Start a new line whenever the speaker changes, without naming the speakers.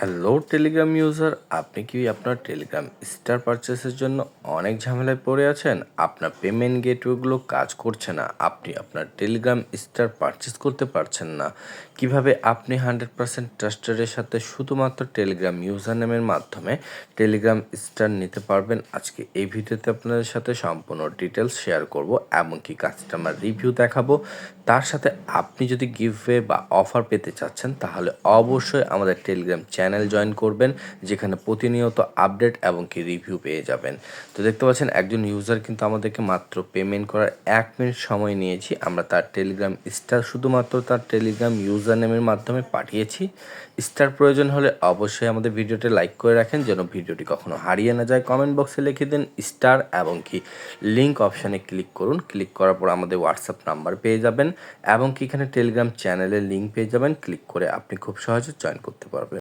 Hello Telegram user, আপনি কি আপনার টেলিগ্রাম স্টার পারচেসের জন্য অনেক ঝামেলায় পড়ে আছেন? আপনার পেমেন্ট গেটওয়েগুলো কাজ করছে না, আপনি আপনার টেলিগ্রাম স্টার পারচেস করতে পারছেন না। কিভাবে আপনি 100% ট্রাস্টেডের সাথে শুধুমাত্র টেলিগ্রাম ইউজার নেমের মাধ্যমে টেলিগ্রাম স্টার নিতে পারবেন, আজকে এই ভিডিওতে আপনাদের সাথে সম্পূর্ণ ডিটেলস শেয়ার করব, এমনকি কাস্টমার রিভিউ দেখাবো। তার সাথে আপনি যদি গিভওয়ে বা অফার পেতে চাচ্ছেন তাহলে অবশ্যই আমাদের টেলিগ্রাম চ্যানেল জয়েন করবেন, যেখানে প্রতিনিয়ত আপডেট এবং কি রিভিউ পেয়ে যাবেন। তো দেখতে পাচ্ছেন একজন ইউজার কিন্তু আমাদেরকে মাত্র পেমেন্ট করার 1 মিনিট সময় নিয়েছি, আমরা তার টেলিগ্রাম স্টার শুধুমাত্র তার টেলিগ্রাম ইউজার নেমের মাধ্যমে পাঠিয়েছি। স্টার প্রয়োজন হলে অবশ্যই আমাদের ভিডিওটি লাইক করে রাখেন যেন ভিডিওটি কখনো হারিয়ে না যায়। কমেন্ট বক্সে লিখে দিন স্টার এবং কি লিঙ্ক অপশানে ক্লিক করুন। ক্লিক করার পর আমাদের হোয়াটসঅ্যাপ নাম্বার পেয়ে যাবেন এবং কি এখানে টেলিগ্রাম চ্যানেলের লিঙ্ক পেয়ে যাবেন। ক্লিক করে আপনি খুব সহজে জয়েন করতে পারবেন।